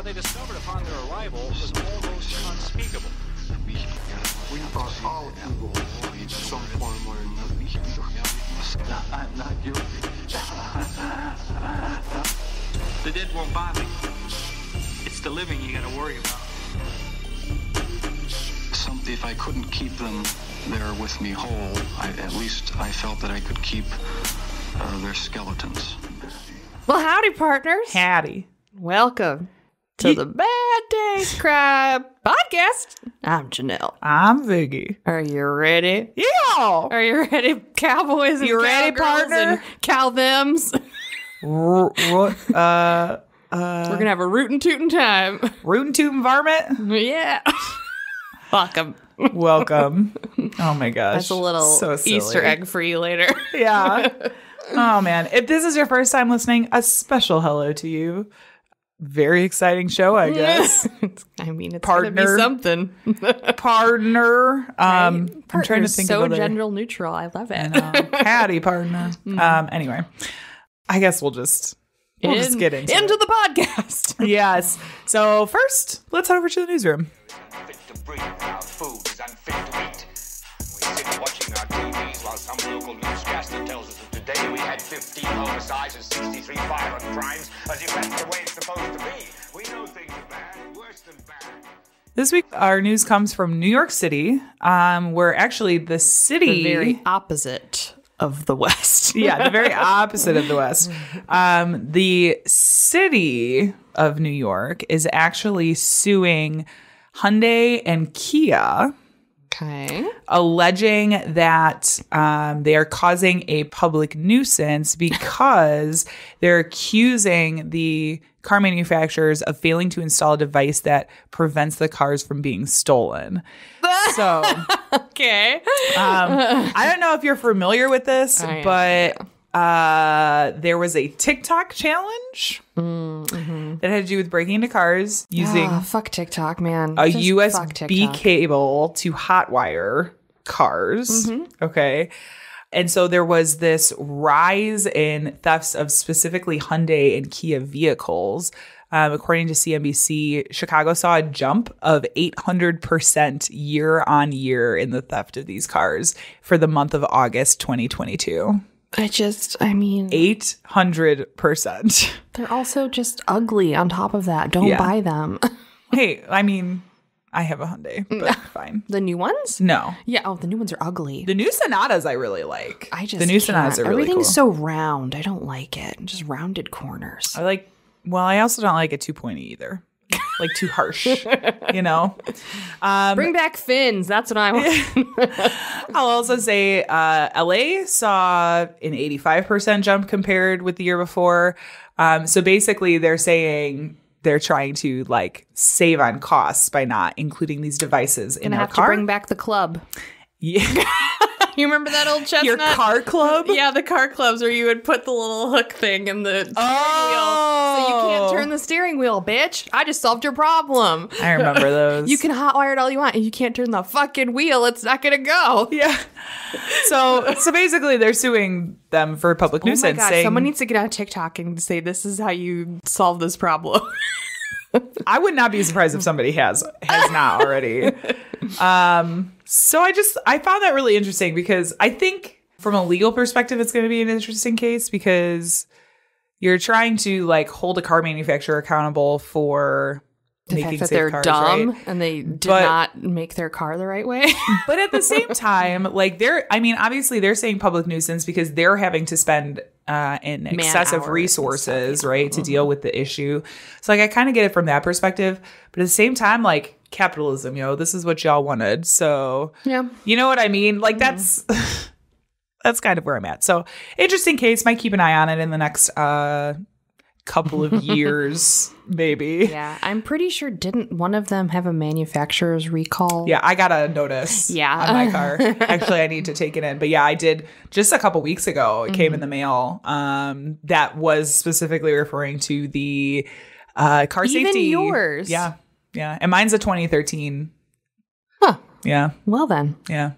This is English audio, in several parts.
they discovered upon their arrival was almost unspeakable. We are all evil in some form or another. I'm not guilty. The dead won't bother you. It's the living you gotta worry about. If I couldn't keep them there with me whole, at least I felt that I could keep their skeletons. Well, howdy, partners. Howdy. Welcome to the Bad Days Crime podcast. I'm Janelle. I'm Vicky. Are you ready? Yeah. Are you ready, cowboys and you ready, partner? And cow thems? We're gonna have a rootin' tootin' time. Rootin' tootin' varmint? Yeah. Welcome. Welcome. Oh my gosh. That's a little so Easter egg for you later. Yeah. Oh man. If this is your first time listening, a special hello to you. Very exciting show, I guess. It's gonna be something. Partner. I'm trying to think so of gender neutral. I love it. Howdy, partner. Anyway, I guess we'll just get into the podcast. Yes. So first, let's head over to the newsroom. Fit to breathe, our food is unfit to eat. We sit watching our TVs while some local newscaster tells us that today we had 15 homicides and 63 violent crimes, as if that's the way it's supposed to be. We know things are bad, worse than bad. This week, our news comes from New York City, where actually the city... The very opposite of the West. Yeah, the very opposite of the West. The city of New York is actually suing Hyundai and Kia, alleging that they are causing a public nuisance because they're accusing the car manufacturers of failing to install a device that prevents the cars from being stolen. So, okay. I don't know if you're familiar with this, but there was a TikTok challenge that had to do with breaking into cars using fuck TikTok, man. a USB cable to hotwire cars. Okay. And so there was this rise in thefts of specifically Hyundai and Kia vehicles. According to CNBC, Chicago saw a jump of 800% year on year in the theft of these cars for the month of August 2022. 800%. They're also just ugly on top of that. Don't buy them. Hey, I mean, I have a Hyundai, but fine. The new ones? No. Yeah. Oh, the new ones are ugly. The new Sonatas I really like. The new Sonatas are really Everything's cool. so round. I don't like it. Just rounded corners. I also don't like it too pointy either. Like too harsh, you know? Bring back fins. That's what I want. I'll also say LA saw an 85% jump compared with the year before. So basically they're saying they're trying to save on costs by not including these devices in their car. Gonna have to bring back the club. Yeah. You remember that old chestnut? Your car club? Yeah, the car clubs where you would put the little hook thing in the steering wheel. So you can't turn the steering wheel, bitch. I just solved your problem. I remember those. You can hotwire it all you want. And you can't turn the fucking wheel. It's not going to go. Yeah. So basically they're suing them for public nuisance. Oh my God, someone needs to get on TikTok and say, this is how you solve this problem. I would not be surprised if somebody has not already. So I found that really interesting because I think from a legal perspective, it's going to be an interesting case because you're trying to hold a car manufacturer accountable for the making fact that safe they're cars, dumb right? and they did not make their car the right way. But at the same time, obviously they're saying public nuisance because they're having to spend in excessive resources, right, to deal with the issue. So I kind of get it from that perspective. But at the same time, capitalism, this is what y'all wanted. So yeah, you know what I mean? That's kind of where I'm at. So interesting case. Might keep an eye on it in the next couple of years, maybe. Yeah, I'm pretty sure didn't one of them have a manufacturer's recall? Yeah, I got a notice on my car. Actually, I need to take it in. But yeah, I did just a couple weeks ago. It came in the mail that was specifically referring to the car safety. Even yours? Yeah. Yeah. And mine's a 2013. Huh. Yeah. Well then. Yeah.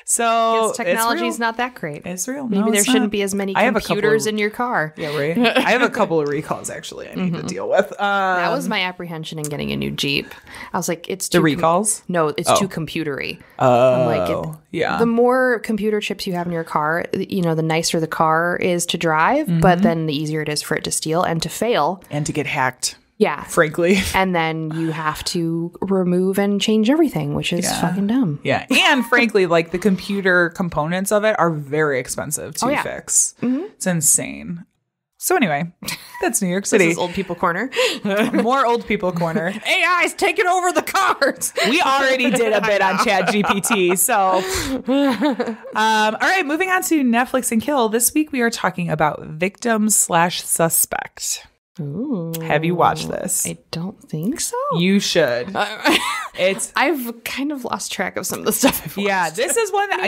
So technology's not that great. It's real. Maybe No, there it's shouldn't not. be as many I have a computers couple of- in your car. Yeah, right. I have a couple of recalls actually I need to deal with. That was my apprehension in getting a new Jeep. I was like, it's The too recalls? no, it's too computery. Oh, I'm like, yeah. The more computer chips you have in your car, the nicer the car is to drive, but then the easier it is for it to steal and to fail. And to get hacked, Yeah. frankly. And then you have to remove and change everything, which is fucking dumb. Yeah. And frankly, like the computer components of it are very expensive to fix. It's insane. So anyway, that's New York City. This is old people corner. More old people corner. AI's taking over the cars. We already did a bit on ChatGPT. So, all right, moving on to Netflix and Kill. This week we are talking about victim/suspect. Ooh, Have you watched this? I don't think so. You should. I've kind of lost track of some of the stuff I've watched. Yeah, this is one that,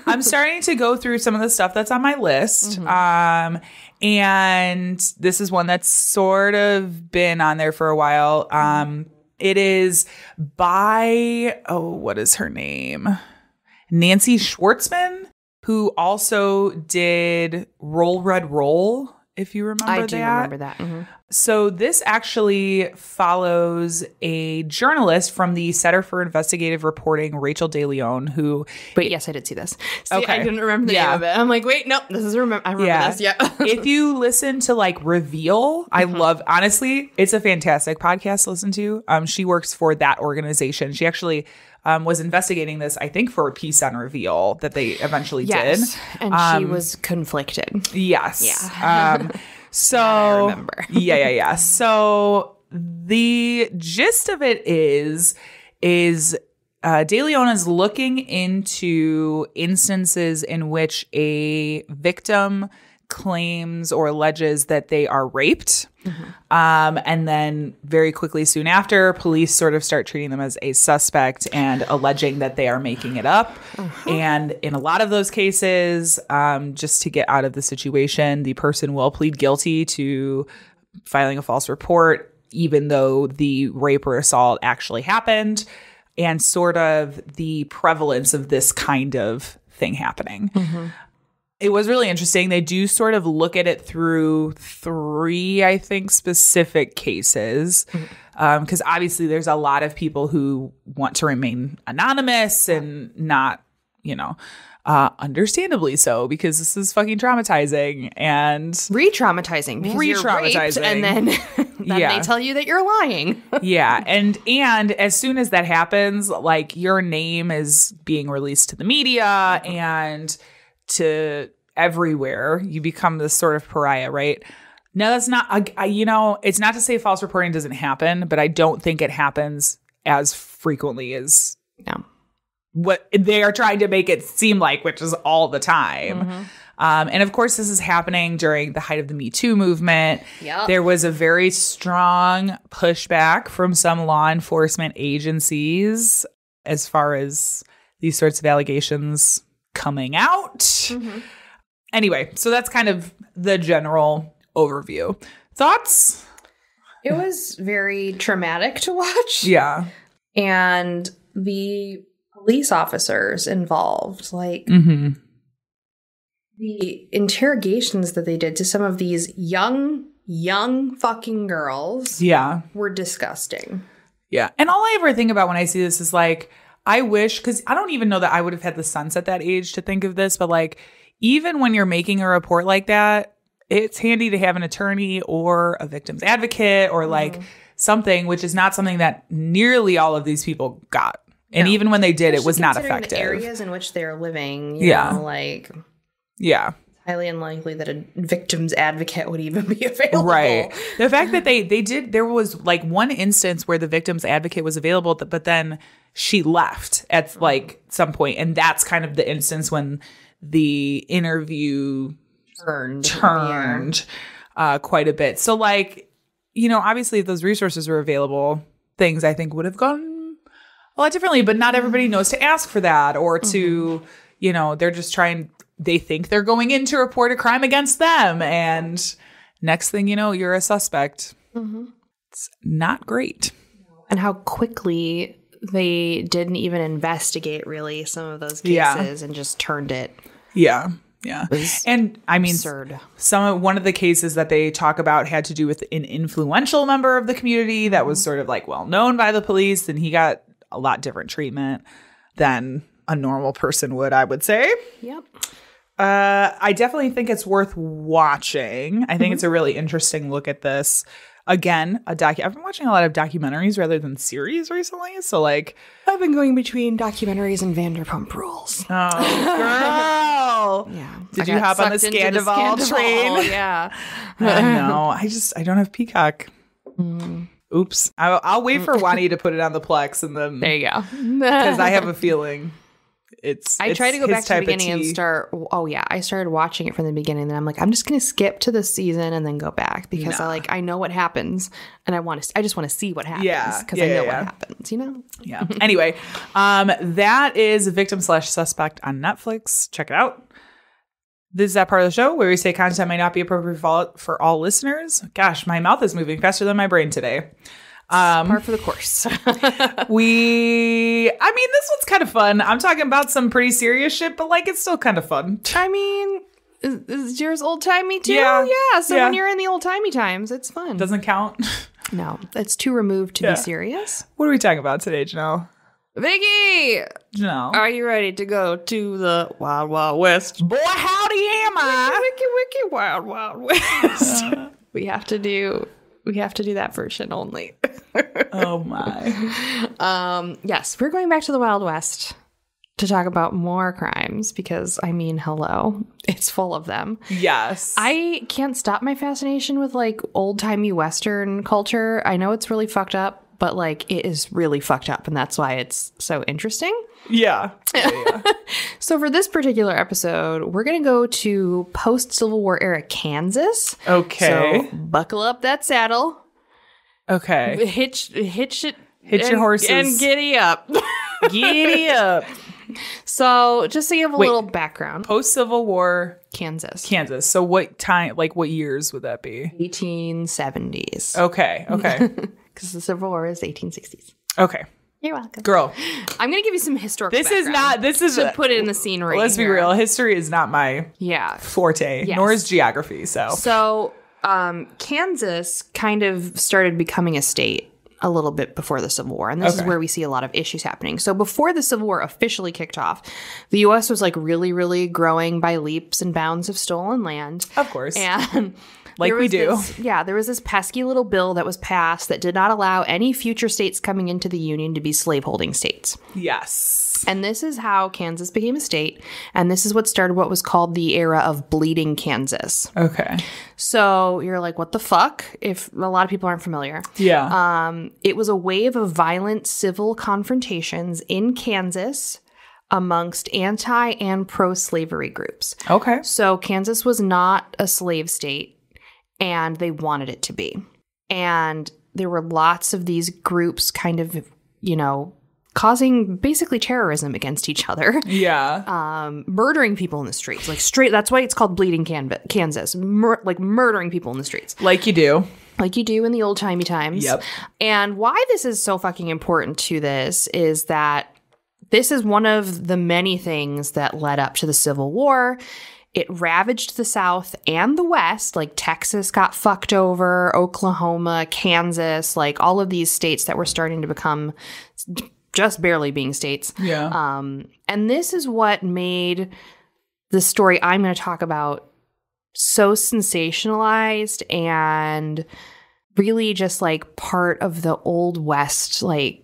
I'm starting to go through some of the stuff that's on my list. And this is one that's sort of been on there for a while. It is by, what is her name? Nancy Schwartzman, who also did Roll Red Roll, if you remember that. I do remember that. So this actually follows a journalist from the Center for Investigative Reporting, Rachel DeLeon, who... But yes, I did see this. See, Okay. I didn't remember the name of it. I'm like, wait, no, this is I remember this. Yeah. If you listen to like Reveal, I love, honestly, it's a fantastic podcast to listen to. She works for that organization. She actually was investigating this, I think, for a piece on Reveal that they eventually did. And she was conflicted. Yes. Yeah. So I remember. Yeah. So the gist of it is DeLeon is looking into instances in which a victim claims or alleges that they are raped. And then very quickly soon after, police sort of start treating them as a suspect and alleging that they are making it up. And in a lot of those cases, just to get out of the situation, the person will plead guilty to filing a false report, even though the rape or assault actually happened, and sort of the prevalence of this kind of thing happening. It was really interesting. They do sort of look at it through 3, I think, specific cases. Because obviously there's a lot of people who want to remain anonymous and not, understandandably so, because this is fucking traumatizing and Re-traumatizing. Because you're raped, and then they tell you that you're lying. Yeah. And as soon as that happens, like your name is being released to the media and to everywhere. You become this sort of pariah, right? Now, that's not, it's not to say false reporting doesn't happen, but I don't think it happens as frequently as what they are trying to make it seem like, which is all the time. And of course, this is happening during the height of the Me Too movement. Yep. There was a very strong pushback from some law enforcement agencies as far as these sorts of allegations coming out. Anyway, so that's kind of the general overview. Thoughts? It was very traumatic to watch. Yeah. And the police officers involved, like the interrogations that they did to some of these young fucking girls were disgusting. Yeah. And all I ever think about when I see this is like, I wish, because I don't even know that I would have had the sense at that age to think of this, but like, even when you're making a report like that, it's handy to have an attorney or a victim's advocate or like something, which is not something that nearly all of these people got. And even when they did, it was not effective. The areas in which they're living, highly unlikely that a victim's advocate would even be available. Right. The fact that they did, there was like one instance where the victim's advocate was available, but then she left at like some point, and that's kind of the instance when the interview turned quite a bit. So like, obviously if those resources were available, things I think would have gone a lot differently, but not everybody knows to ask for that or to, they're just they think they're going in to report a crime against them. And next thing you know, you're a suspect. It's not great. And how quickly they didn't even investigate really some of those cases and just turned it. Yeah. Yeah. And I mean, absurd. One of the cases that they talk about had to do with an influential member of the community that was sort of like well known by the police, and he got a lot different treatment than a normal person would, I would say. Yep. I definitely think it's worth watching. I think it's a really interesting look at this. Again, I've been watching a lot of documentaries rather than series recently. So, like, I've been going between documentaries and Vanderpump Rules. Oh, girl. Yeah. Did you hop on the Scandival train? Yeah. No, I don't have Peacock. Oops. I'll wait for Wani to put it on the Plex, and then There you go. because I have a feeling I tried to go back to the beginning and tea. start. Oh yeah, I started watching it from the beginning. Then I'm like, I'm just gonna skip to the season and then go back because I know what happens and I just want to see what happens. Yeah, because I know what happens. You know. Yeah. Anyway, that is Victim/Suspect on Netflix. Check it out. This is that part of the show where we say content may not be appropriate for all listeners. Gosh, my mouth is moving faster than my brain today. Par for the course. This one's kind of fun. I'm talking about some pretty serious shit, but like it's still kind of fun. I mean, is yours old timey too? Yeah. Yeah. So when you're in the old timey times, it's fun. Doesn't count. No, it's too removed to be serious. What are we talking about today, Janelle? Vicky, Janelle, are you ready to go to the Wild Wild West? boy, howdy am I? Wiki, Wild Wild West. We have to do that version only. Oh my. Yes, we're going back to the Wild West to talk about more crimes because, I mean, hello, it's full of them. Yes. I can't stop my fascination with like old-timey Western culture. I know it's really fucked up, but like it is really fucked up, and that's why it's so interesting. Yeah. So for this particular episode, we're going to go to post-Civil War era Kansas. Okay. So buckle up that saddle. Okay. Hitch it. Hitch your horses. And giddy up. Giddy up. So just to give a little background. Post-Civil War Kansas. So what time, like what years would that be? 1870s. Okay. Because the Civil War is 1860s. Okay. You're welcome. Girl. I'm going to give you some historical This is to put it in the scene right Let's be real. History is not my forte, Yes. nor is geography. So Kansas kind of started becoming a state a little bit before the Civil War. And this is where we see a lot of issues happening. So before the Civil War officially kicked off, the U.S. was like really, really growing by leaps and bounds of stolen land. Of course. And like we do. There was this pesky little bill that was passed that did not allow any future states coming into the Union to be slaveholding states. Yes. And this is how Kansas became a state. And this is what started what was called the era of bleeding Kansas. Okay. So you're like, what the fuck? If a lot of people aren't familiar. Yeah. It was a wave of violent civil confrontations in Kansas amongst anti and pro-slavery groups. Okay. So Kansas was not a slave state, and they wanted it to be. And there were lots of these groups kind of, causing basically terrorism against each other. Yeah. Murdering people in the streets. Like straight, that's why it's called bleeding Kansas. Murdering people in the streets. Like you do. Like you do in the old-timey times. Yep. And why this is so fucking important to this is that this is one of the many things that led up to the Civil War. It ravaged the South and the West. Like Texas got fucked over, Oklahoma, Kansas, like all of these states that were starting to become just barely being states. Yeah. And this is what made the story I'm going to talk about so sensationalized and really just like part of the Old West, like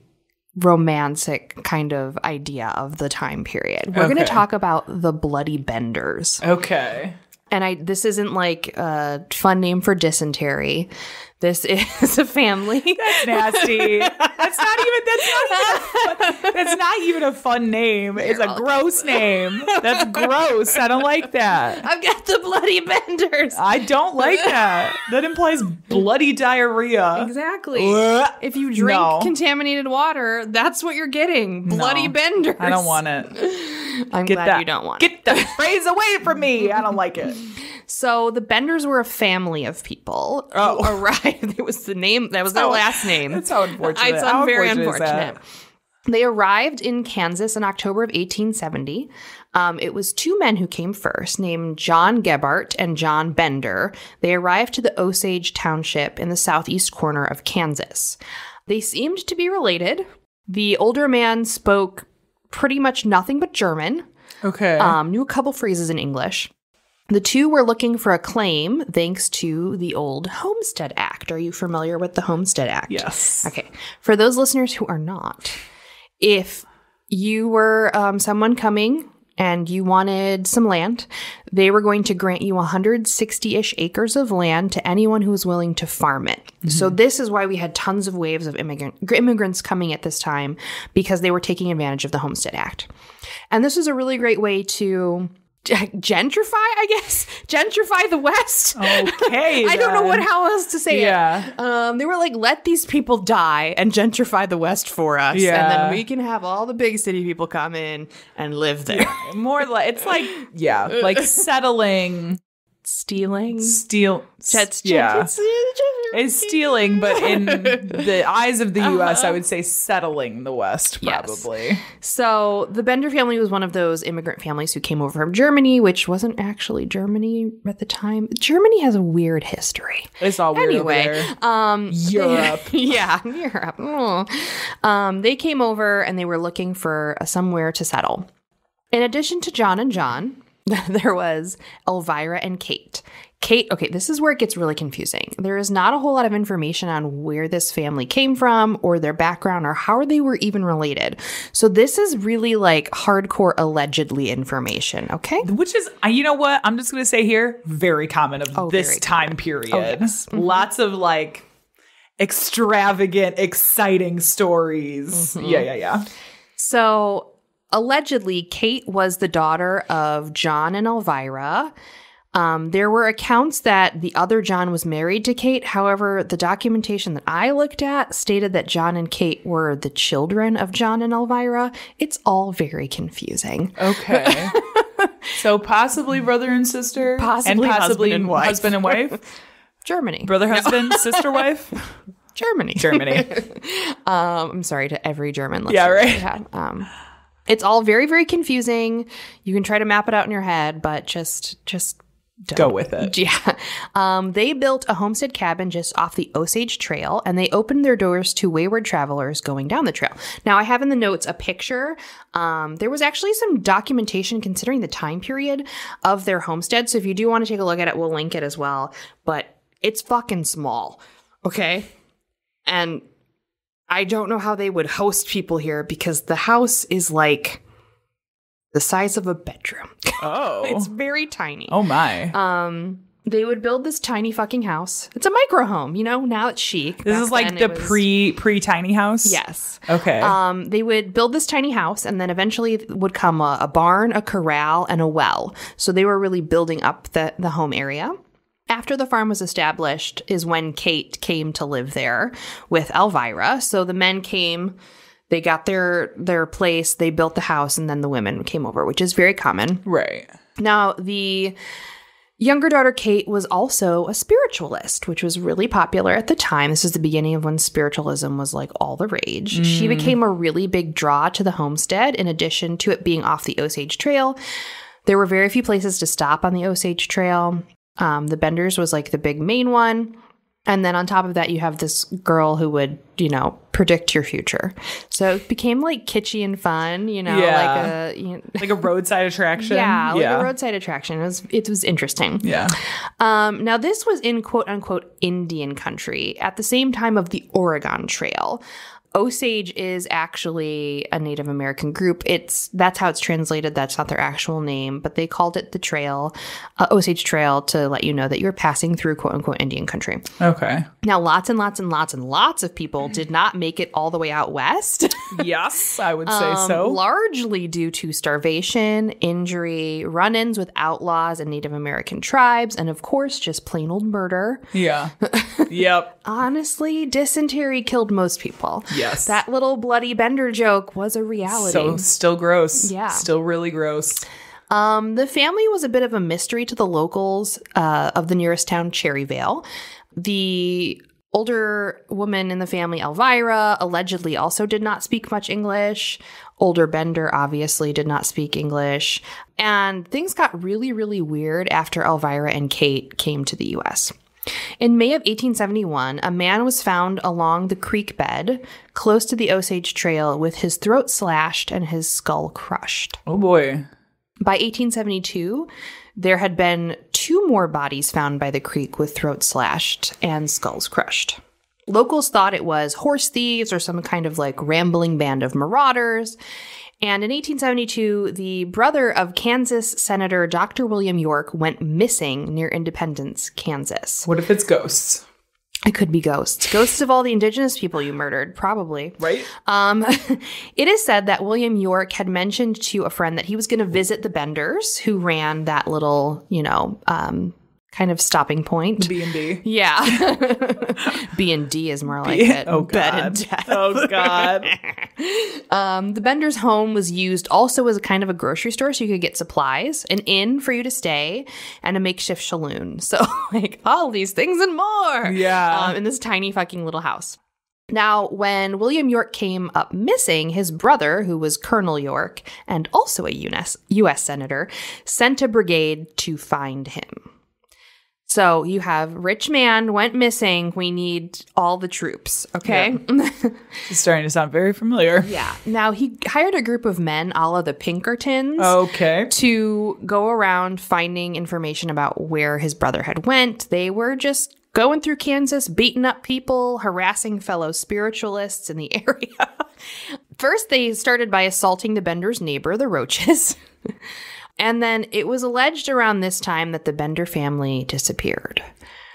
romantic kind of idea of the time period. We're going to talk about the Bloody Benders. Okay. And this isn't like a fun name for dysentery. This is a family. That's nasty. That's not even a fun name. It's a gross name. That's gross. I don't like that. I've got the Bloody Benders. I don't like that. That implies bloody diarrhea. Exactly. If you drink contaminated water, that's what you're getting. Bloody Benders. I don't want it. I'm glad you don't want it. Get the phrase away from me. I don't like it. So the Benders were a family of people who arrived. It was the name. That was their last name. That's how unfortunate. It's very unfortunate. They arrived in Kansas in October of 1870. It was two men who came first, named John Gebhart and John Bender. They arrived to the Osage Township in the southeast corner of Kansas. They seemed to be related. The older man spoke pretty much nothing but German. Okay. Knew a couple phrases in English. The two were looking for a claim thanks to the old Homestead Act. Are you familiar with the Homestead Act? Yes. Okay. For those listeners who are not, if you were someone coming and you wanted some land, they were going to grant you 160-ish acres of land to anyone who was willing to farm it. Mm-hmm. So this is why we had tons of waves of immigrants coming at this time, because they were taking advantage of the Homestead Act. And this was a really great way to gentrify, I guess. Gentrify the West. Okay. I don't know how else to say it. They were like, let these people die and gentrify the West for us. Yeah. And then we can have all the big city people come in and live there. More like, it's like, like settling. Stealing. It's stealing, but in the eyes of the U.S., I would say settling the West, probably. Yes. So the Bender family was one of those immigrant families who came over from Germany, which wasn't actually Germany at the time. Germany has a weird history. It's all weird over there. Europe. Europe. They came over and they were looking for somewhere to settle. In addition to John and John, there was Elvira and Kate. Kate, okay, this is where it gets really confusing. There is not a whole lot of information on where this family came from or their background or how they were even related. So this is really like hardcore allegedly information, okay? Which is, you know what? I'm just going to say here, very common of this time period. Oh, yes. Mm-hmm. Lots of like extravagant, exciting stories. Mm-hmm. Yeah. So allegedly, Kate was the daughter of John and Elvira. There were accounts that the other John was married to Kate. However, the documentation that I looked at stated that John and Kate were the children of John and Elvira. It's all very confusing. Okay. So possibly brother and sister? Possibly husband and wife. Germany. Brother, husband, sister, wife? Germany. I'm sorry to every German listener. Yeah, right. It's all very, very confusing. You can try to map it out in your head, but just don't. Go with it. Yeah. They built a homestead cabin just off the Osage Trail, and they opened their doors to wayward travelers going down the trail. Now, I have in the notes a picture. There was actually some documentation considering the time period of their homestead. So if you do want to take a look at it, we'll link it as well. But it's fucking small. Okay? And I don't know how they would host people here because the house is like the size of a bedroom. Oh. It's very tiny. Oh my. They would build this tiny fucking house. It's a micro home, you know, now it's chic. This is like the pre tiny house? Yes. Okay. They would build this tiny house and then eventually would come a barn, a corral, and a well. So they were really building up the home area. After the farm was established is when Kate came to live there with Elvira. So the men came, they got their place, they built the house, and then the women came over, which is very common. Right. Now, the younger daughter, Kate, was also a spiritualist, which was really popular at the time. This is the beginning of when spiritualism was like all the rage. She became a really big draw to the homestead, in addition to it being off the Osage Trail. There were very few places to stop on the Osage Trail. The Benders was like the big main one. And then on top of that, you have this girl who would, you know, predict your future. So it became like kitschy and fun, you know, like a roadside attraction. Yeah, like a roadside attraction. It was interesting. Yeah. Now this was in quote unquote Indian country at the same time of the Oregon Trail. Osage is actually a Native American group. That's how it's translated. That's not their actual name, but they called it the trail, Osage Trail, to let you know that you're passing through quote unquote Indian country. Okay. Now, lots and lots and lots and lots of people did not make it all the way out west. Yes, I would say so. Largely due to starvation, injury, run-ins with outlaws and Native American tribes, and of course, just plain old murder. Yeah. Yep. Honestly, dysentery killed most people. Yes. That little bloody Bender joke was a reality. So still gross. Yeah. Still really gross. The family was a bit of a mystery to the locals of the nearest town, Cherryvale. The Older woman in the family, Elvira, allegedly also did not speak much English. Older Bender obviously did not speak English. And things got really, really weird after Elvira and Kate came to the U.S. In May of 1871, a man was found along the creek bed close to the Osage Trail with his throat slashed and his skull crushed. Oh, boy. By 1872, there had been 2 more bodies found by the creek with throats slashed and skulls crushed. Locals thought it was horse thieves or some kind of like rambling band of marauders. And in 1872, the brother of Kansas Senator Dr. William York went missing near Independence, Kansas. What if it's ghosts? It could be ghosts. Ghosts of all the indigenous people you murdered, probably. Right? It is said that William York had mentioned to a friend that he was going to visit the Benders, who ran that little, kind of stopping point. B&B. Yeah. B&D is more like it. Oh, Bed God. and death. Oh, God. The Benders' home was used also as a kind of a grocery store, so you could get supplies, an inn for you to stay, and a makeshift saloon. So, like, all these things and more. Yeah. In this tiny fucking little house. Now, when William York came up missing, his brother, who was Colonel York, and also a U.S. Senator, sent a brigade to find him. So you have rich man went missing. We need all the troops. Okay. Yeah. It's starting to sound very familiar. Yeah. Now he hired a group of men, a la the Pinkertons. Okay. To go around finding information about where his brother had went. They were just going through Kansas, beating up people, harassing fellow spiritualists in the area. First, they started by assaulting the Benders' neighbor, the Roaches. And then it was alleged around this time that the Bender family disappeared.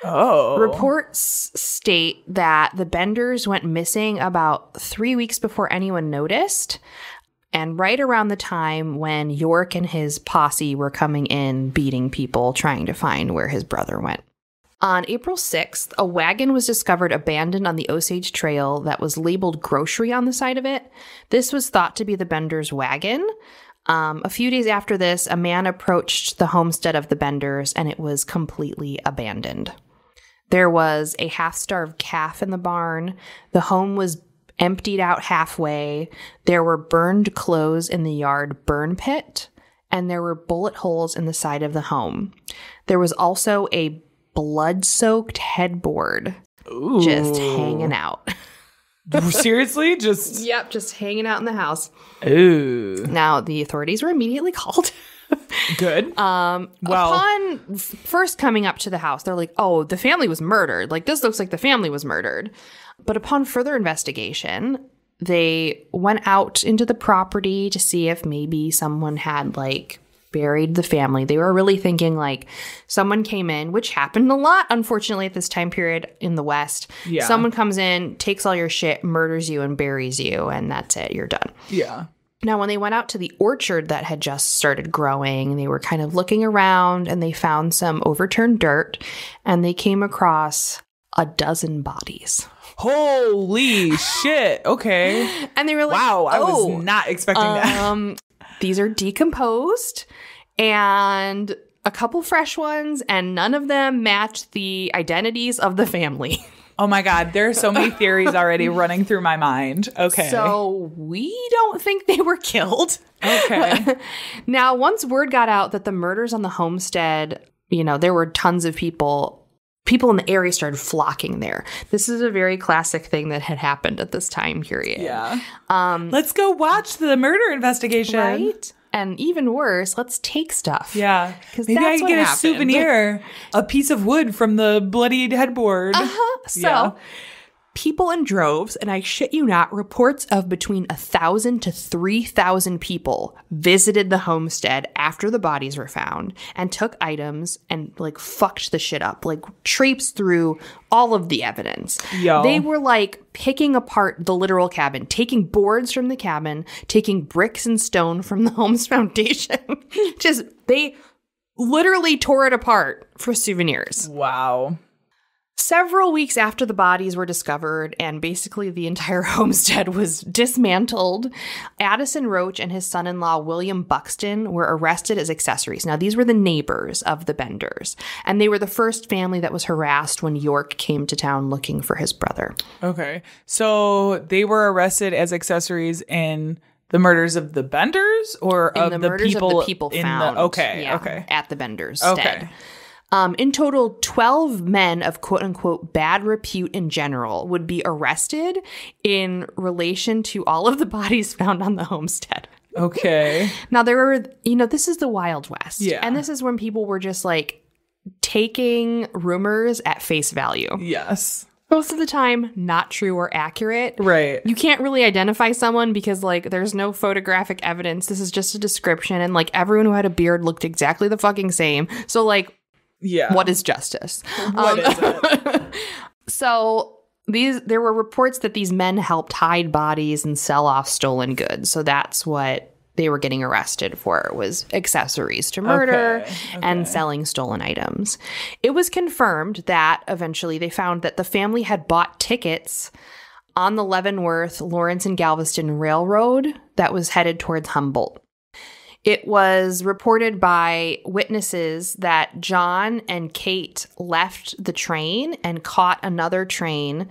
Oh. Reports state that the Benders went missing about 3 weeks before anyone noticed, and right around the time when York and his posse were coming in, beating people, trying to find where his brother went. On April 6th, a wagon was discovered abandoned on the Osage Trail that was labeled grocery on the side of it. This was thought to be the Benders' wagon. A few days after this, a man approached the homestead of the Benders, and it was completely abandoned. There was a half-starved calf in the barn. The home was emptied out halfway. There were burned clothes in the yard burn pit, and there were bullet holes in the side of the home. There was also a blood-soaked headboard just hanging out. Seriously? Just Yep, just hanging out in the house. Ooh. Now, the authorities were immediately called. Good. Upon first coming up to the house, they're like, oh, the family was murdered. Like, this looks like the family was murdered. But upon further investigation, they went out into the property to see if maybe someone had, like, buried the family. They were really thinking, like, someone came in, which happened a lot, unfortunately, at this time period in the West. Yeah. Someone comes in, takes all your shit, murders you, and buries you, and that's it. You're done. Yeah. Now, when they went out to the orchard that had just started growing, they were kind of looking around, and they found some overturned dirt, and they came across a dozen bodies. Holy shit. Okay. And they were like, wow, I was not expecting that. These are decomposed, and a couple fresh ones, and none of them match the identities of the family. Oh my God, there are so many theories already running through my mind. Okay. So we don't think they were killed. Okay. Now, once word got out that the murders on the homestead, there were tons of people in the area started flocking there. This is a very classic thing that had happened at this time period. Yeah. Let's go watch the murder investigation. Right? And even worse, let's take stuff. Yeah. Maybe I that's can what get happened. a souvenir, a piece of wood from the bloodied headboard. So people in droves, and I shit you not, reports of between 1,000 to 3,000 people visited the homestead after the bodies were found and took items and like fucked the shit up, like traipsed through all of the evidence. Yo. They were like picking apart the literal cabin, taking boards from the cabin, taking bricks and stone from the home's foundation. They literally tore it apart for souvenirs. Wow. Several weeks after the bodies were discovered and basically the entire homestead was dismantled, Addison Roach and his son-in-law William Buxton were arrested as accessories. Now, these were the neighbors of the Benders, and they were the first family that was harassed when York came to town looking for his brother. Okay. So they were arrested as accessories in the murders of the Benders or In of the the murders people of the people in found. okay. At the Benders' Okay. stead. In total, 12 men of quote-unquote bad repute in general would be arrested in relation to all of the bodies found on the homestead. Okay. Now, there were, this is the Wild West. Yeah. And this is when people were just like taking rumors at face value. Yes. Most of the time, not true or accurate. Right. You can't really identify someone because, like, there's no photographic evidence. This is just a description. And, like, everyone who had a beard looked exactly the fucking same. So, like, Yeah. what is justice? What is it? So there were reports that these men helped hide bodies and sell off stolen goods. So that's what they were getting arrested for, was accessories to murder and selling stolen items. It was confirmed that eventually they found that the family had bought tickets on the Leavenworth, Lawrence, and Galveston Railroad that was headed towards Humboldt. It was reported by witnesses that John and Kate left the train and caught another train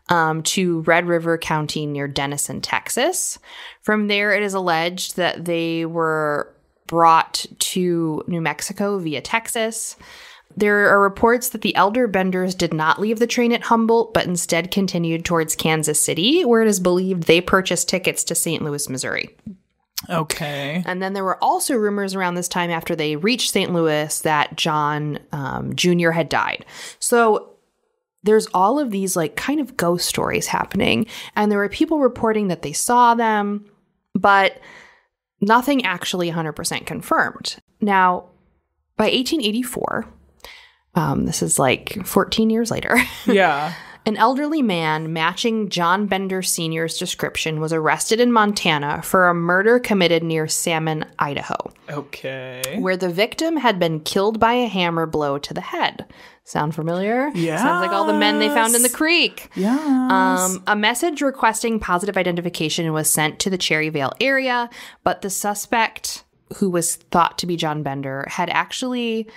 to Red River County near Denison, Texas. From there, it is alleged that they were brought to New Mexico via Texas. There are reports that the elder Benders did not leave the train at Humboldt, but instead continued towards Kansas City, where it is believed they purchased tickets to St. Louis, Missouri. Okay. And then there were also rumors around this time after they reached St. Louis that John Jr. had died. So there's all of these like kind of ghost stories happening. And there were people reporting that they saw them, but nothing actually 100% confirmed. Now, by 1884, this is like 14 years later. Yeah. An elderly man matching John Bender Sr.'s description was arrested in Montana for a murder committed near Salmon, Idaho. Okay. Where the victim had been killed by a hammer blow to the head. Sound familiar? Yeah. Sounds like all the men they found in the creek. Yeah. A message requesting positive identification was sent to the Cherryvale area, but the suspect, who was thought to be John Bender, had actually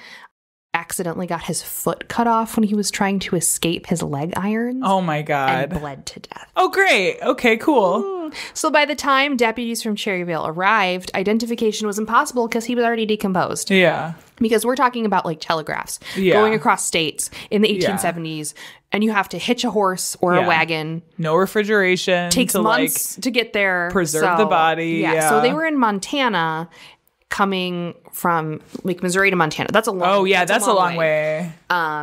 accidentally got his foot cut off when he was trying to escape his leg irons. Oh my God. And bled to death. Oh, great. Okay, cool. So by the time deputies from Cherryvale arrived, identification was impossible because he was already decomposed. Yeah. Because we're talking about like telegraphs going across states in the 1870s, and you have to hitch a horse or a wagon. No refrigeration. Takes months to get there. Preserve the body. Yeah. So they were in Montana, coming from like Missouri to Montana. That's a long. Oh yeah, that's a long way.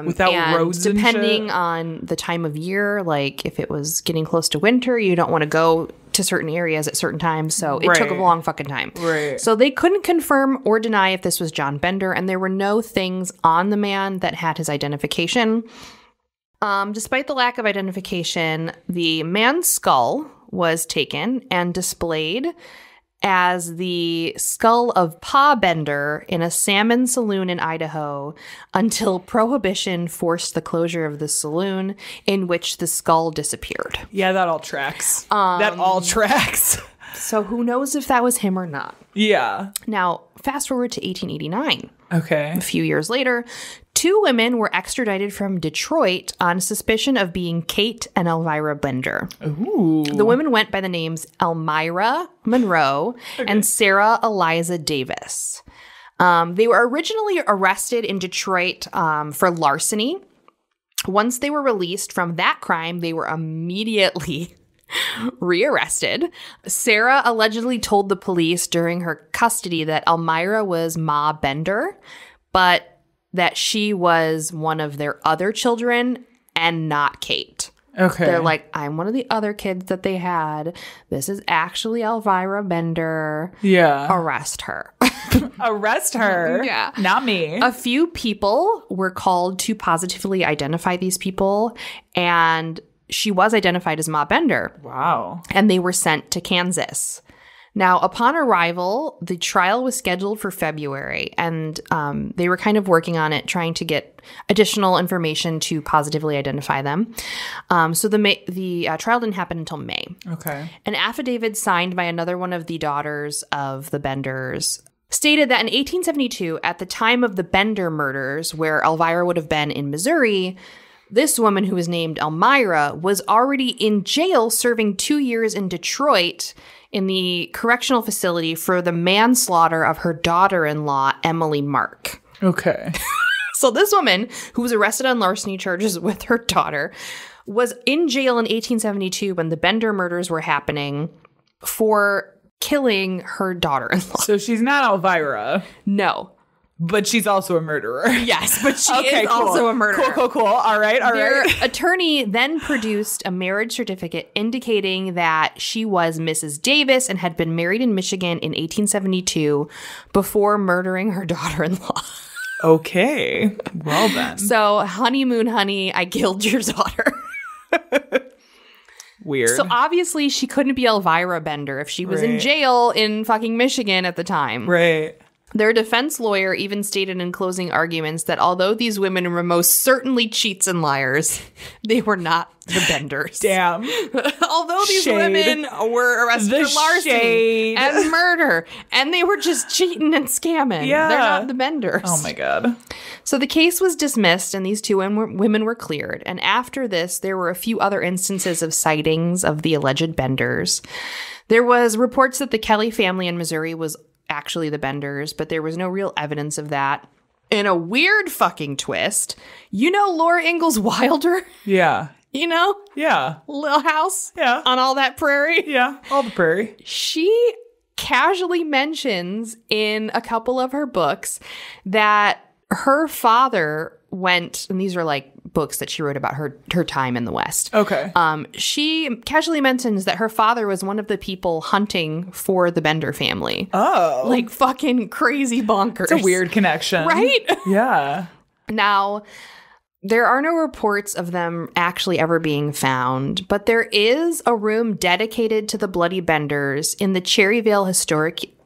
Without and roads and depending shit. on the time of year, like if it was getting close to winter, you don't want to go to certain areas at certain times. So it took a long fucking time. Right. So they couldn't confirm or deny if this was John Bender, and there were no things on the man that had his identification. Despite the lack of identification, the man's skull was taken and displayed as the skull of Pa Bender in a salmon saloon in Idaho until Prohibition forced the closure of the saloon, in which the skull disappeared. Yeah, that all tracks. That all tracks. So who knows if that was him or not. Yeah. Now, fast forward to 1889. Okay. A few years later, 2 women were extradited from Detroit on suspicion of being Kate and Elvira Bender. Ooh. The women went by the names Elmira Monroe and Sarah Eliza Davis. They were originally arrested in Detroit for larceny. Once they were released from that crime, they were immediately rearrested. Sarah allegedly told the police during her custody that Elmira was Ma Bender, but that she was one of their other children and not Kate. Okay. They're like, I'm one of the other kids that they had. This is actually Elvira Bender. Yeah. Arrest her. Arrest her. Yeah. Not me. A few people were called to positively identify these people, and she was identified as Ma Bender. Wow. And they were sent to Kansas. Now, upon arrival, the trial was scheduled for February, and they were kind of working on it, trying to get additional information to positively identify them. So the trial didn't happen until May. Okay. An affidavit signed by another one of the daughters of the Benders stated that in 1872, at the time of the Bender murders, where Elvira would have been in Missouri, this woman, who was named Elmira, was already in jail serving 2 years in Detroit in the correctional facility for the manslaughter of her daughter-in-law, Emily Mark. Okay. So this woman, who was arrested on larceny charges with her daughter, was in jail in 1872 when the Bender murders were happening for killing her daughter-in-law. So she's not Elvira. No. But she's also a murderer. Yes, but she Okay, is cool. also a murderer. Cool. All right. Their attorney then produced a marriage certificate indicating that she was Mrs. Davis and had been married in Michigan in 1872 before murdering her daughter-in-law. Okay. Well then. So, honeymoon, honey, I killed your daughter. Weird. So obviously she couldn't be Elvira Bender if she was in jail in fucking Michigan at the time. Right. Their defense lawyer even stated in closing arguments that although these women were most certainly cheats and liars, they were not the Benders. Damn. Although these women were arrested for larceny and murder, and they were just cheating and scamming. Yeah. They're not the Benders. Oh my God. So the case was dismissed and these two women were cleared. And after this, there were a few other instances of sightings of the alleged Benders. There was reports that the Kelly family in Missouri was actually the Benders, but there was no real evidence of that. In a weird fucking twist, you know Laura Ingalls Wilder? Yeah. You know? Yeah. Little house? Yeah. On all that prairie? Yeah. All the prairie. She casually mentions in a couple of her books that her father went, and these are like books that she wrote about her time in the West. Okay. She casually mentions that her father was one of the people hunting for the Bender family. Oh. Like fucking crazy bonkers. It's a weird connection. Right? Yeah. Now, there are no reports of them actually ever being found, but there is a room dedicated to the Bloody Benders in the Cherryvale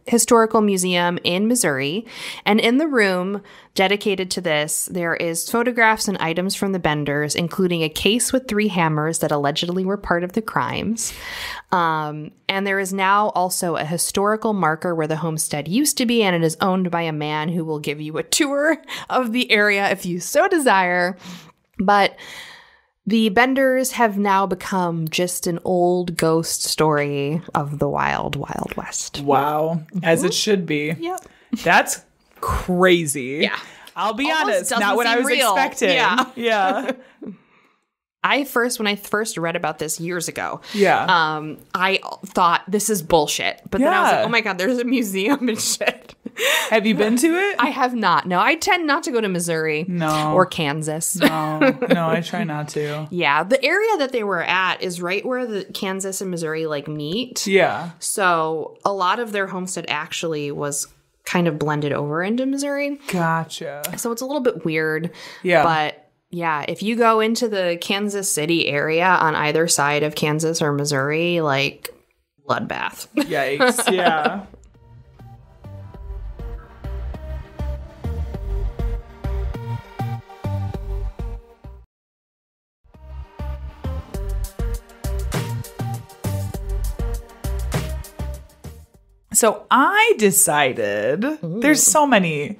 Historical Museum in Missouri. And in the room dedicated to this, there is photographs and items from the Benders, including a case with 3 hammers that allegedly were part of the crimes. And there is now also a historical marker where the homestead used to be, and it is owned by a man who will give you a tour of the area if you so desire. But the Benders have now become just an old ghost story of the wild, wild West. Wow. As it should be. Yep. That's crazy. Yeah. I'll be Almost honest. doesn't Not what I seem was real. expecting. Yeah. Yeah. When I first read about this years ago, Yeah. I thought this is bullshit. But then I was Yeah. like, oh my God, there's a museum and shit. Have you been to it? I have not. No, I tend not to go to Missouri. No. Or Kansas. No, I try not to. Yeah, the area that they were at is right where the Kansas and Missouri like meet. Yeah. So a lot of their homestead actually was kind of blended over into Missouri. Gotcha. So it's a little bit weird. Yeah. But yeah, if you go into the Kansas City area on either side of Kansas or Missouri, like bloodbath. Yikes. Yeah. So I decided there's so many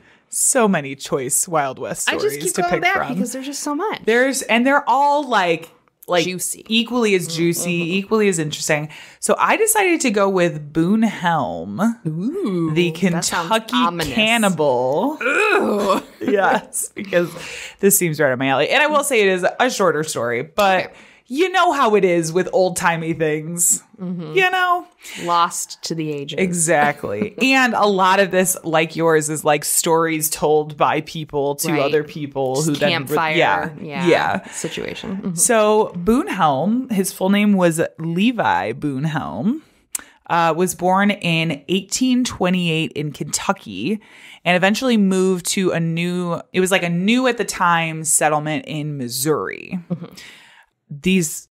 choice Wild West stories I just keep to going pick back from. because there's just so much. And they're all like Juicy. equally as juicy, equally as interesting. So I decided to go with Boone Helm, the that sounds Kentucky ominous. cannibal. Ooh. Yes, because this seems right up my alley. And I will say it is a shorter story, but you know how it is with old-timey things. You know? Lost to the ages. Exactly. And a lot of this, like yours, is like stories told by people to Right. other people Just who then campfire. yeah. Situation. Mhm. So Boone Helm, his full name was Levi Boone Helm, was born in 1828 in Kentucky and eventually moved to a new at the time settlement in Missouri. These,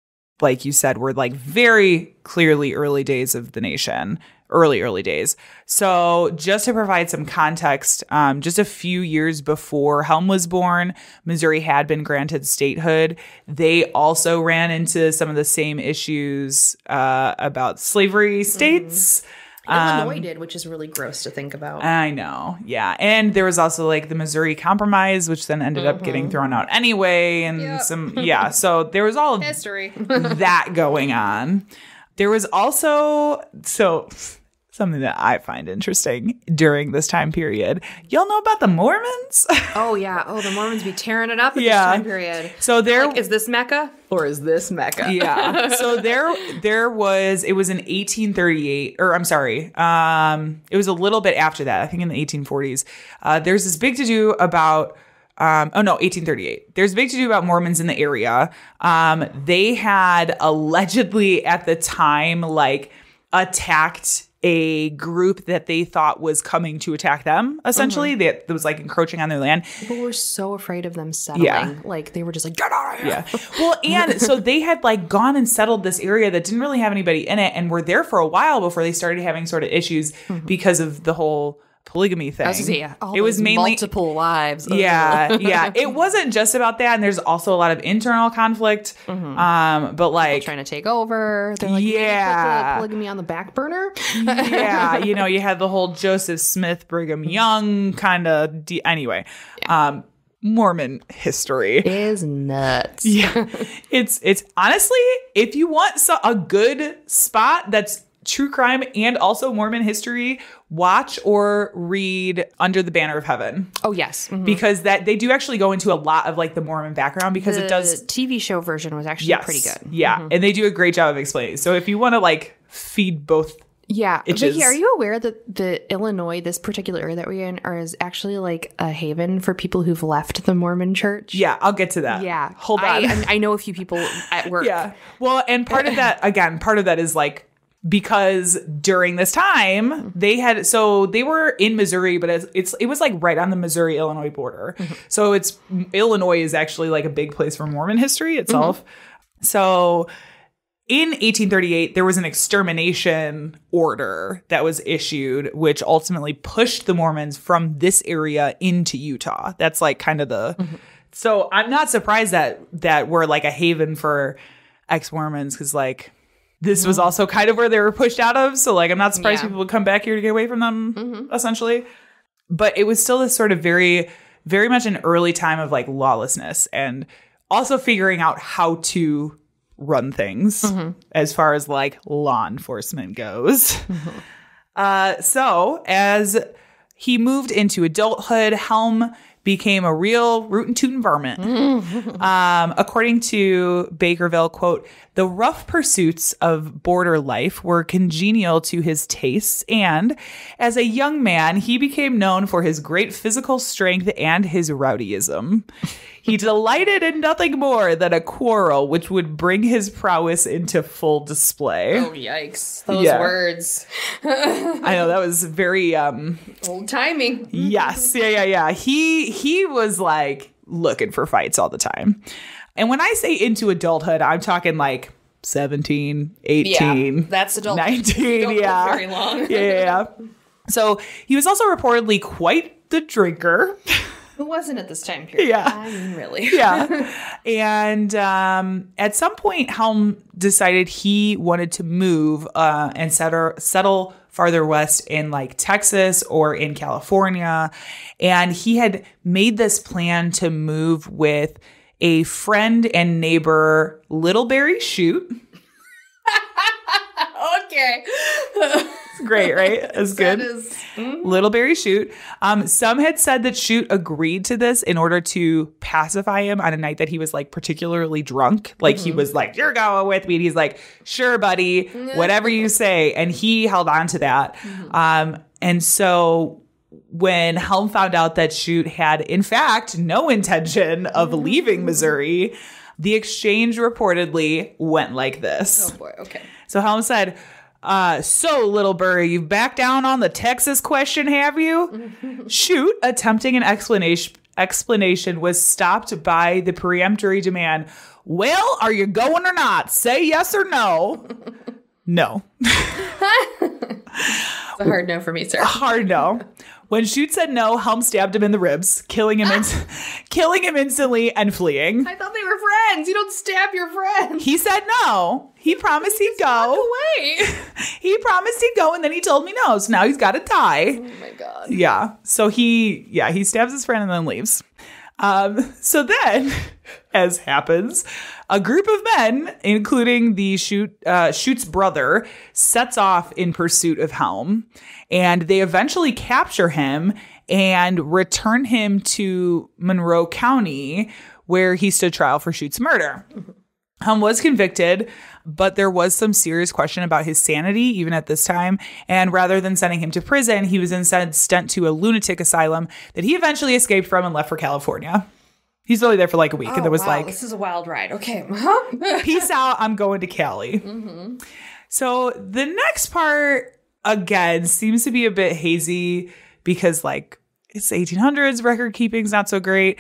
like you said, were like very clearly early days of the nation, early days. So just to provide some context, just a few years before Helm was born, Missouri had been granted statehood. They also ran into some of the same issues about slavery states. Illinois did, which is really gross to think about. I know. Yeah. And there was also like the Missouri Compromise, which then ended up getting thrown out anyway. And so there was all history that going on. There was also, something that I find interesting during this time period. Y'all know about the Mormons? Oh, yeah. Oh, the Mormons be tearing it up at this time period. So there, like, is this Mecca or is this Mecca? Yeah. So it was in 1838, or I'm sorry, it was a little bit after that, I think in the 1840s. There's this big to-do about 1838. There's a big to-do about Mormons in the area. They had allegedly at the time, like, attacked a group that they thought was coming to attack them, essentially, that was like encroaching on their land. People were so afraid of them settling. Yeah. Like, they were just like, get out of here. Yeah. Well, and so they had like gone and settled this area that didn't really have anybody in it and were there for a while before they started having sort of issues because of the whole polygamy thing. It was mainly multiple wives. Yeah. It wasn't just about that, and there's also a lot of internal conflict. But like people trying to take over. They're like, put the polygamy on the back burner. Yeah, you had the whole Joseph Smith, Brigham Young kind of. Anyway, Mormon history is nuts. Yeah, it's honestly, if you want a good spot that's true crime and also Mormon history, watch or read Under the Banner of Heaven. Oh, yes. Because that they do actually go into a lot of like the Mormon background, because it does. The TV show version was actually pretty good. Yeah. And they do a great job of explaining. So if you want to like feed both. Yeah. Itches. Vicky, are you aware that the Illinois, this particular area that we're in, is actually like a haven for people who've left the Mormon church? Yeah, I'll get to that. Yeah. Hold on. I know a few people at work. Yeah. Well, and part of that is like, because during this time they were in Missouri, but it was like right on the Missouri-Illinois border. So Illinois is actually like a big place for Mormon history itself. So in 1838, there was an extermination order that was issued, which ultimately pushed the Mormons from this area into Utah. That's like kind of so I'm not surprised that we're like a haven for ex-Mormons, because like, this was also kind of where they were pushed out of. So, like, I'm not surprised people would come back here to get away from them, essentially. But it was still this sort of very, very much an early time of, like, lawlessness and also figuring out how to run things as far as, like, law enforcement goes. So, as he moved into adulthood, Helm became a real rootin' tootin' varmint. According to Bakerville, quote, "The rough pursuits of border life were congenial to his tastes, and as a young man, he became known for his great physical strength and his rowdyism. He delighted in nothing more than a quarrel which would bring his prowess into full display." Oh, yikes. Those words. I know, that was very... old timing. Yes. Yeah. He was like looking for fights all the time. And when I say into adulthood, I'm talking like 17, 18. Yeah, that's adulthood. 19. Don't live very long. Yeah. So he was also reportedly quite the drinker. Who wasn't at this time period? Yeah. I mean, really. Yeah. And at some point, Helm decided he wanted to move and settle farther west in like Texas or in California. And he had made this plan to move with a friend and neighbor, Little Barry Shute. Okay. It's great, right? It's good. That is, Little Barry Shute. Some had said that Shute agreed to this in order to pacify him on a night that he was like particularly drunk. Like he was like, "You're going with me." And he's like, "Sure, buddy, whatever you say." And he held on to that. And so when Helm found out that Shute had, in fact, no intention of leaving Missouri, the exchange reportedly went like this. oh, boy. Okay. So Helm said, "So, Little Burry, you've backed down on the Texas question, have you?" Shute, attempting an explanation, was stopped by the peremptory demand, "Well, are you going or not? Say yes or no." No. It's a hard no for me, sir. Hard no. When Shute said no, Helm stabbed him in the ribs, killing him instantly and fleeing. I thought they were friends. You don't stab your friends. He said no. He promised he'd go. Away. He promised he'd go, and then he told me no. So now he's got to die. Oh my God. Yeah. So he stabs his friend and then leaves. So then, as happens, a group of men, including the Shute's brother, sets off in pursuit of Helm, and they eventually capture him and return him to Monroe County, where he stood trial for Shute's murder. Helm was convicted, but there was some serious question about his sanity even at this time. And rather than sending him to prison, he was instead sent to a lunatic asylum that he eventually escaped from and left for California. He's only there for like a week. And there was like, this is a wild ride. Okay. peace out. I'm going to Cali. Mm-hmm. So the next part, again, seems to be a bit hazy because like, it's 1800s, record keeping's not so great.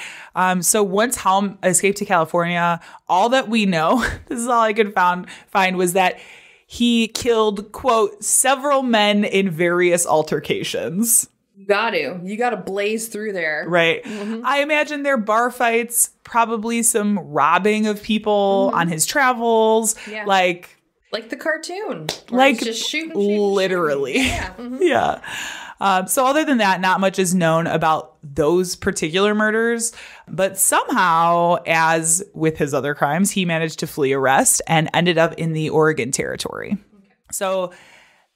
So once Helm escaped to California, all that we know, this is all I could find, was that he killed, quote, several men in various altercations. You got to blaze through there. Right. Mm-hmm. I imagine their bar fights, probably some robbing of people on his travels. Yeah. Like the cartoon. Like just shooting. literally. Yeah. Mm-hmm. Yeah. So other than that, not much is known about those particular murders. But somehow, as with his other crimes, he managed to flee arrest and ended up in the Oregon Territory. Okay. So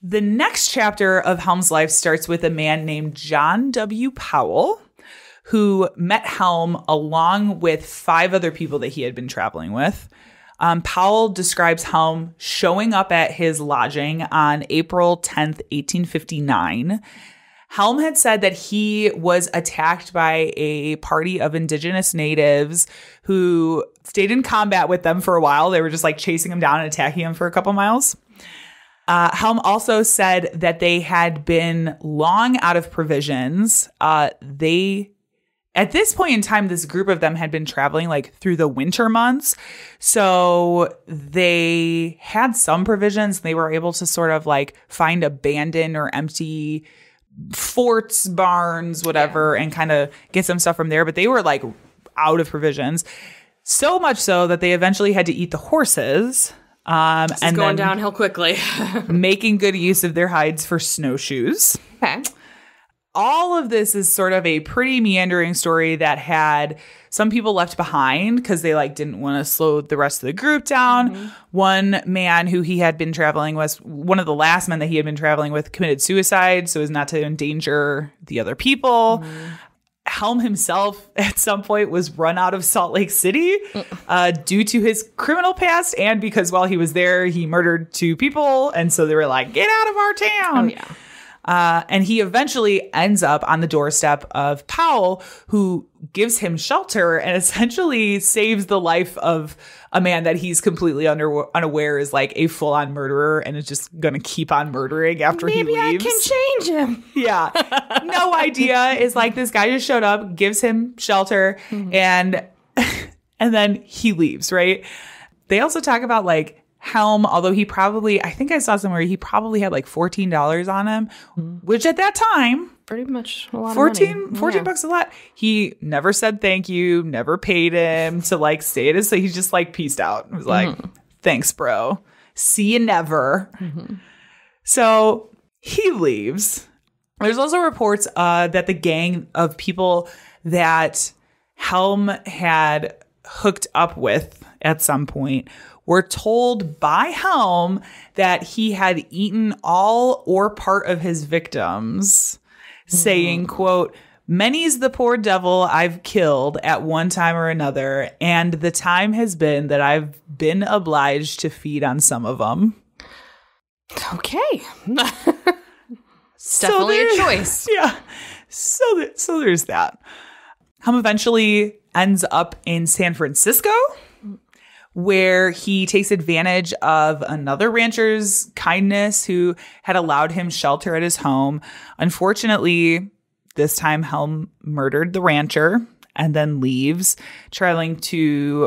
the next chapter of Helm's life starts with a man named John W. Powell, who met Helm along with 5 other people that he had been traveling with. Powell describes Helm showing up at his lodging on April 10th, 1859. Helm had said that he was attacked by a party of indigenous natives who stayed in combat with them for a while. They were just like chasing him down and attacking him for a couple miles. Helm also said that they had been long out of provisions. At this point in time, this group of them had been traveling like through the winter months. So they had some provisions. They were able to sort of like find abandoned or empty forts, barns, whatever, and kind of get some stuff from there. But they were like out of provisions. So much so that they eventually had to eat the horses. And going downhill quickly. Making good use of their hides for snowshoes. Okay. All of this is sort of a pretty meandering story that had some people left behind because they like didn't want to slow the rest of the group down. Mm-hmm. One man who he had been traveling with, one of the last men that he had been traveling with, committed suicide so as not to endanger the other people. Mm-hmm. Helm himself at some point was run out of Salt Lake City due to his criminal past and because while he was there, he murdered 2 people. And so they were like, get out of our town. Oh, yeah. And he eventually ends up on the doorstep of Powell, who gives him shelter and essentially saves the life of a man that he's completely unaware is like a full-on murderer and is just going to keep on murdering after he leaves. Maybe I can change him. Yeah. No idea. Is like this guy just showed up, gives him shelter, and then he leaves, right? They also talk about like Helm, although he probably, I think I saw somewhere he probably had like $14 on him, which at that time, pretty much a lot 14 of money. $14 a lot. He never said thank you, never paid him to like stay at his, so he's just like peaced out. It was like, thanks, bro. See you never. So he leaves. There's also reports that the gang of people that Helm had hooked up with at some point were told by Helm that he had eaten all or part of his victims, saying, quote, "Many's the poor devil I've killed at one time or another, and the time has been that I've been obliged to feed on some of them." Okay. Definitely a choice. Yeah. So there's that. Helm eventually ends up in San Francisco, where he takes advantage of another rancher's kindness who had allowed him shelter at his home. Unfortunately, this time Helm murdered the rancher and then leaves, traveling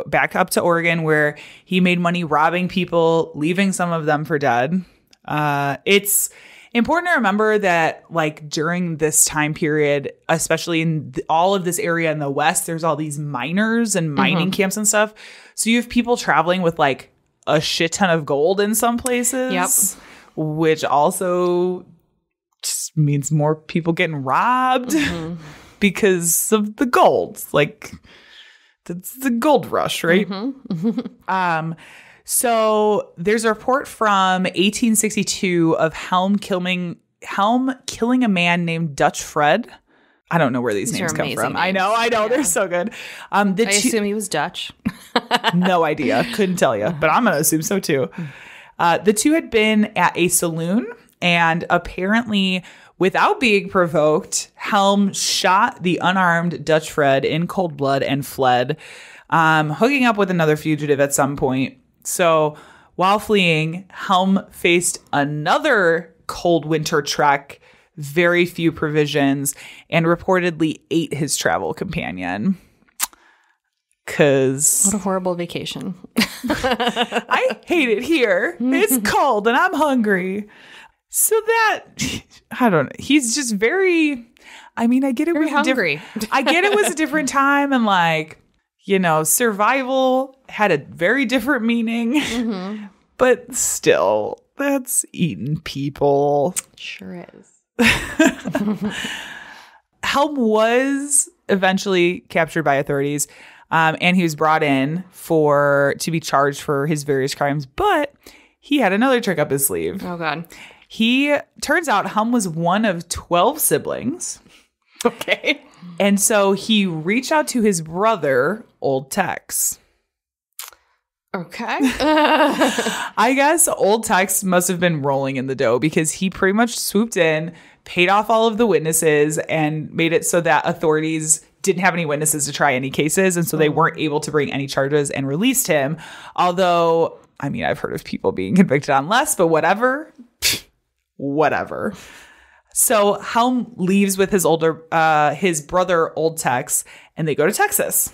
back up to Oregon, where he made money robbing people, leaving some of them for dead. It's Important to remember that, like, during this time period, especially in all of this area in the West, there's all these miners and mining camps and stuff. So you have people traveling with, like, a shit ton of gold in some places. Yep. Which also just means more people getting robbed because of the gold. Like, that's the gold rush, right? So there's a report from 1862 of Helm killing a man named Dutch Fred. I don't know where these names come from. Names. I know. They're so good. I assume he was Dutch. No idea. Couldn't tell you, but I'm going to assume so too. The two had been at a saloon, and apparently, without being provoked, Helm shot the unarmed Dutch Fred in cold blood and fled, hooking up with another fugitive at some point. So while fleeing, Helm faced another cold winter trek, very few provisions, and reportedly ate his travel companion. What a horrible vacation. I hate it here. It's cold and I'm hungry. So that, I don't know. He's just very, I mean, I get it was hungry. I get it was a different time, and, like, you know, survival had a very different meaning. But still, that's eating people. Sure is. Helm was eventually captured by authorities, and he was brought in to be charged for his various crimes. But he had another trick up his sleeve. Oh, God. Turns out Helm was one of 12 siblings. Okay. And so he reached out to his brother, Old Tex. Okay. I guess Old Tex must have been rolling in the dough, because he pretty much swooped in, paid off all of the witnesses, and made it so that authorities didn't have any witnesses to try any cases. And so they weren't able to bring any charges, and released him. Although, I mean, I've heard of people being convicted on less, but whatever. Whatever. So Helm leaves with his brother, Old Tex, and they go to Texas.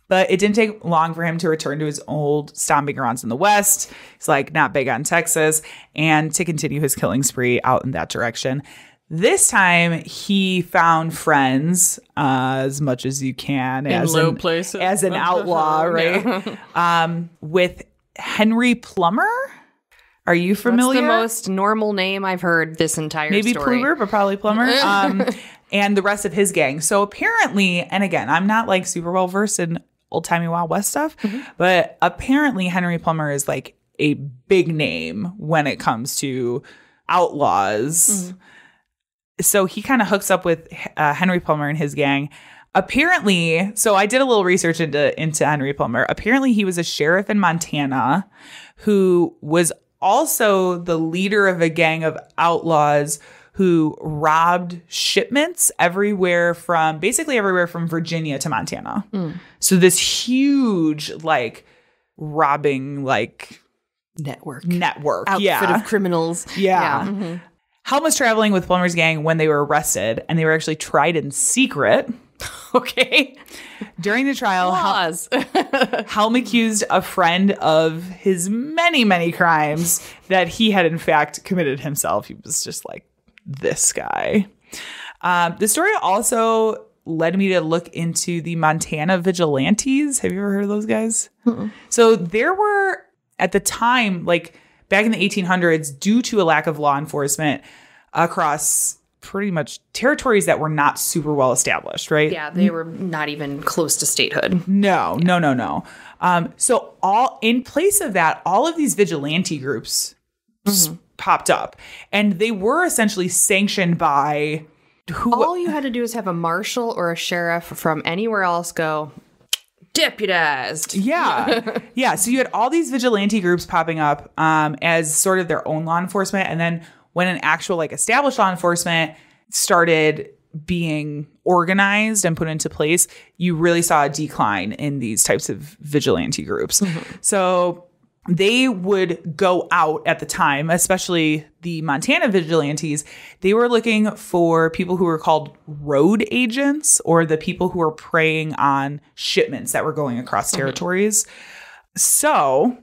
But it didn't take long for him to return to his old stomping grounds in the West. He's like, not big on Texas, and to continue his killing spree out in that direction. This time, he found friends, as much as you can, in low places, as an outlaw, right? With Henry Plummer. Are you familiar? That's the most normal name I've heard this entire story. Maybe Plumer, but probably Plummer. And the rest of his gang. So apparently, and again, I'm not, like, super well versed in old-timey Wild West stuff, but apparently Henry Plummer is, like, a big name when it comes to outlaws. So he kind of hooks up with Henry Plummer and his gang. Apparently, so I did a little research into Henry Plummer. Apparently, he was a sheriff in Montana who was also the leader of a gang of outlaws who robbed shipments basically everywhere from Virginia to Montana. So this huge, like, robbing, like, network outfit of criminals. Yeah. Helm was traveling with Plummer's gang when they were arrested, and they were actually tried in secret. Okay. During the trial, Helm accused a friend of his many, many crimes that he had in fact committed himself. He was just like, this guy. The story also led me to look into the Montana vigilantes. Have you ever heard of those guys? So there were, at the time, like back in the 1800s, due to a lack of law enforcement across pretty much territories that were not super well established, right? Yeah, they were not even close to statehood. No. So in place of that, all of these vigilante groups popped up, and they were essentially sanctioned by all you had to do is have a marshal or a sheriff from anywhere else go deputized. Yeah. So you had all these vigilante groups popping up as sort of their own law enforcement, and then when an actual, like, established law enforcement started being organized and put into place, you really saw a decline in these types of vigilante groups. So they would go out at the time, especially the Montana vigilantes. They were looking for people who were called road agents, or the people who were preying on shipments that were going across territories. So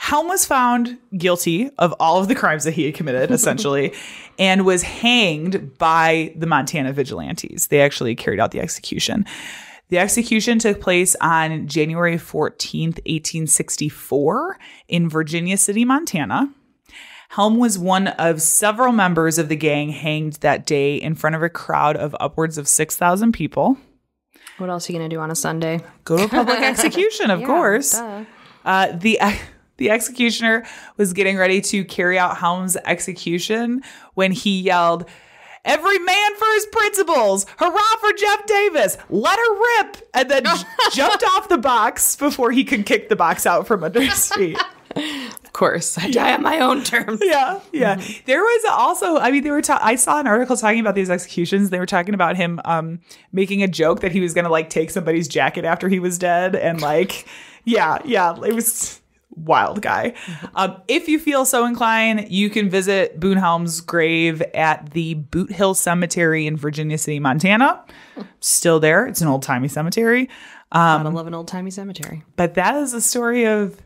Helm was found guilty of all of the crimes that he had committed, essentially, and was hanged by the Montana vigilantes. They actually carried out the execution. The execution took place on January 14th, 1864 in Virginia City, Montana. Helm was one of several members of the gang hanged that day in front of a crowd of upwards of 6,000 people. What else are you going to do on a Sunday? Go to a public execution, of course. Duh. The executioner was getting ready to carry out Helm's execution when he yelled, "Every man for his principles! Hurrah for Jeff Davis! Let her rip!" And then jumped off the box before he could kick the box out from under his feet. Of course. I die on my own terms. Yeah. There was also, I mean, I saw an article talking about these executions. They were talking about him making a joke that he was going to like take somebody's jacket after he was dead. And like, yeah, it was wild guy. If you feel so inclined, you can visit Boone Helm's grave at the Boot Hill Cemetery in Virginia City, Montana. Still there. It's an old-timey cemetery. Gotta love an old-timey cemetery. But that is the story of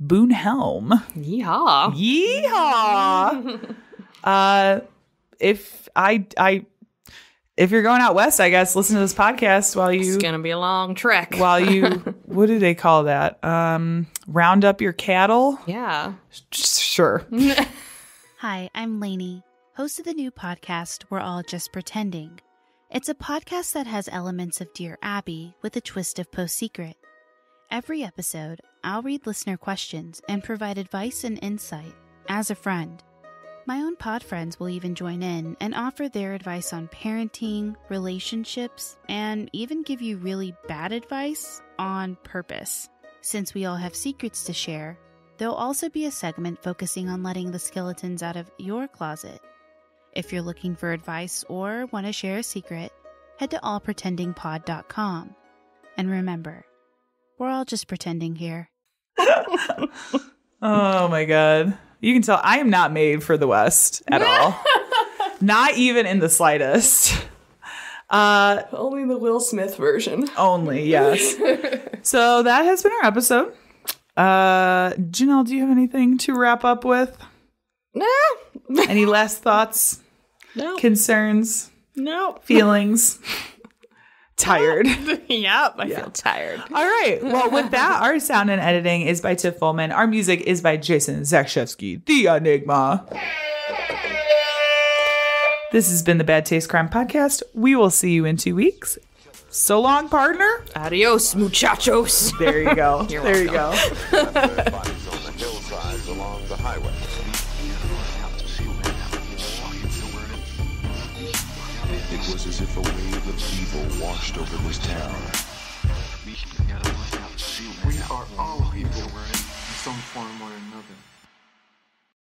Boone Helm. Yeehaw. If you're going out west, I guess listen to this podcast while you. It's gonna be a long trek. While you, what do they call that? Round up your cattle. Yeah. Sure. Hi, I'm Lainey, host of the new podcast We're All Just Pretending. It's a podcast that has elements of Dear Abby with a twist of Post Secret. Every episode, I'll read listener questions and provide advice and insight as a friend. My own pod friends will even join in and offer their advice on parenting, relationships, and even give you really bad advice on purpose. Since we all have secrets to share, there'll also be a segment focusing on letting the skeletons out of your closet. If you're looking for advice or want to share a secret, head to allpretendingpod.com. And remember, we're all just pretending here. Oh my God. You can tell I am not made for the West at all. Not even in the slightest. Only the Will Smith version. Only, yes. So that has been our episode. Janelle, do you have anything to wrap up with? No. Any last thoughts? No. Concerns? No. Feelings? Tired. Yep, I feel tired. All right. Well, with that, our sound and editing is by Tiff Fullman. Our music is by Jason Zakshevsky, the Enigma. This has been the Bad Taste Crime Podcast. We will see you in 2 weeks. So long, partner. Adios, muchachos. There you go. There you go. Bodies on the hillsides along the highway. It was as if a wave of evil washed over this town. We are all people in some form or another.